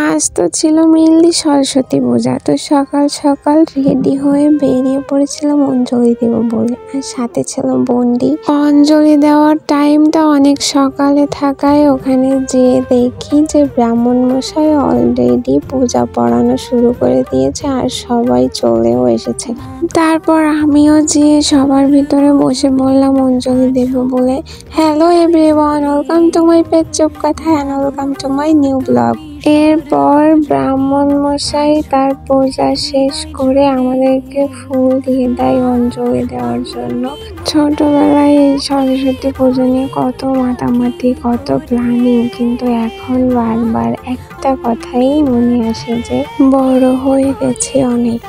আজ তো ছিল মেনলি সরস্বতী পূজা, তো সকাল সকাল রেডি হয়ে বেরিয়ে পড়েছিলাম অঞ্জলি দেব বলে। আর সাথে ছিল বন্ডি। অঞ্জলি দেওয়ার টাইমটা অনেক সকালে থাকায় ওখানে যেয়ে দেখি যে ব্রাহ্মণ মশাই অলরেডি পূজা পড়ানো শুরু করে দিয়েছে আর সবাই চলেও এসেছে। তারপর আমিও যেয়ে সবার ভিতরে বসে বললাম অঞ্জলি দেব বলে। Hello everyone, welcome to my page Chupkatha and welcome to my new blog. এরপর ব্রাহ্মণ মশাই তার পূজা শেষ করে আমাদেরকে ফুল দিয়ে দেয় অঞ্জলি দেওয়ার জন্য। ছোটবেলায় এই সরস্বতী পুজো নিয়ে কত মাতামাতি, কত প্ল্যানিং, কিন্তু এখন বারবার একটা কথাই মনে আসে যে বড় হয়ে গেছে অনেক।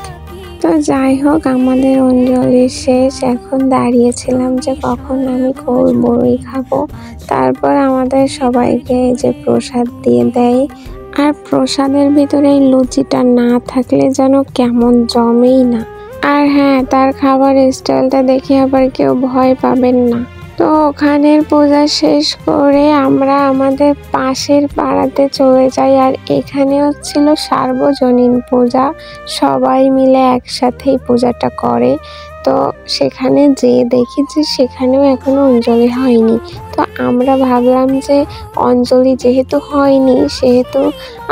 তো যাই হোক, আমাদের অঞ্জলি শেষ। এখন দাঁড়িয়েছিলাম যে কখন আমি বড়ই খাবো। তারপর আমাদের সবাইকে এই যে প্রসাদ দিয়ে দেয়। আর প্রসাদের ভিতরে এই লুচিটা না থাকলে যেন কেমন জমেই না। আর হ্যাঁ, তার খাবার স্টাইলটা দেখে আবার কেউ ভয় পাবেন না। তো ওখানের পূজা শেষ করে আমরা আমাদের পাশের পাড়াতে চলে যাই। আর এখানেও ছিল সার্বজনীন পূজা, সবাই মিলে একসাথেই পূজাটা করে। তো সেখানে যেয়ে দেখি যে সেখানেও এখনো অঞ্জলি হয়নি। তো আমরা ভাবলাম যে অঞ্জলি যেহেতু হয়নি সেহেতু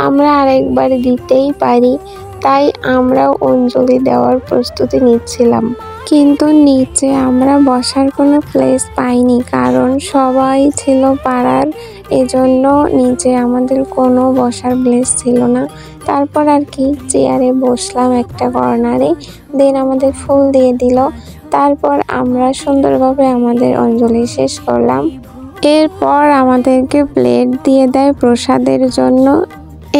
আমরা আরেকবার দিতেই পারি, তাই আমরাও অঞ্জলি দেওয়ার প্রস্তুতি নিচ্ছিলাম। কিন্তু নিচে আমরা বসার কোনো প্লেস পাইনি, কারণ সবাই ছিল পাড়ার, এজন্য নিচে আমাদের কোনো বসার প্লেস ছিল না। তারপর আর কি চেয়ারে বসলাম একটা কর্নারে, দেন আমাদের ফুল দিয়ে দিল। তারপর আমরা সুন্দরভাবে আমাদের অঞ্জলি শেষ করলাম। এরপর আমাদেরকে প্লেট দিয়ে দেয় প্রসাদের জন্য।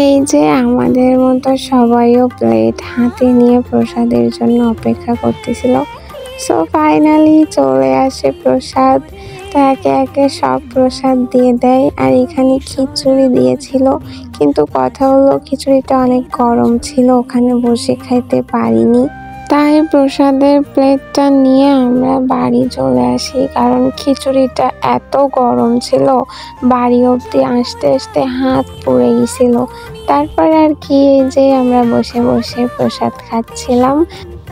এই যে আমাদের মতো সবাইও প্লেট হাতে নিয়ে প্রসাদের জন্য অপেক্ষা করতেছিল। সো ফাইনালি চলে আসে প্রসাদ। তো একে একে সব প্রসাদ দিয়ে দেয়। আর এখানে খিচুড়ি দিয়েছিল, কিন্তু কথা হলো খিচুড়িটা অনেক গরম ছিল, ওখানে বসে খাইতে পারিনি। তাই প্রসাদের প্লেটটা নিয়ে আমরা বাড়ি চলে আসি, কারণ খিচুড়িটা এত গরম ছিল, বাড়ি অবধি আসতে আসতে হাত পুড়ে গেছিল। তারপর আর কি এই যে আমরা বসে বসে প্রসাদ খাচ্ছিলাম।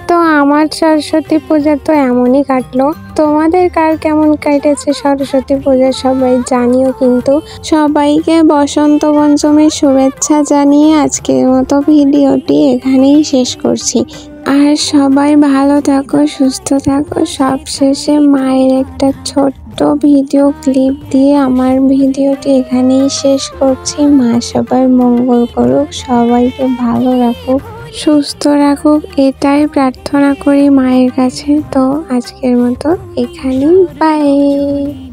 তো আমার সরস্বতী পূজা তো এমনই কাটলো। তোমাদের কার কেমন কাটেছে সরস্বতী পূজা সবাই জানিও কিন্তু। সবাইকে বসন্ত পঞ্চমীর শুভেচ্ছা জানিয়ে আজকের মতো ভিডিওটি এখানেই শেষ করছি। আর সবাই ভালো থাকো, সুস্থ থাকো। সবশেষে মায়ের একটা ছোট্ট ভিডিও ক্লিপ দিয়ে আমার ভিডিওটি এখানেই শেষ করছি। মা সবার মঙ্গল করুক, সবাইকে ভালো রাখুক, সুস্থ রাখুক, এটাই প্রার্থনা করি মায়ের কাছে। তো আজকের মতো এখানেই, বাই।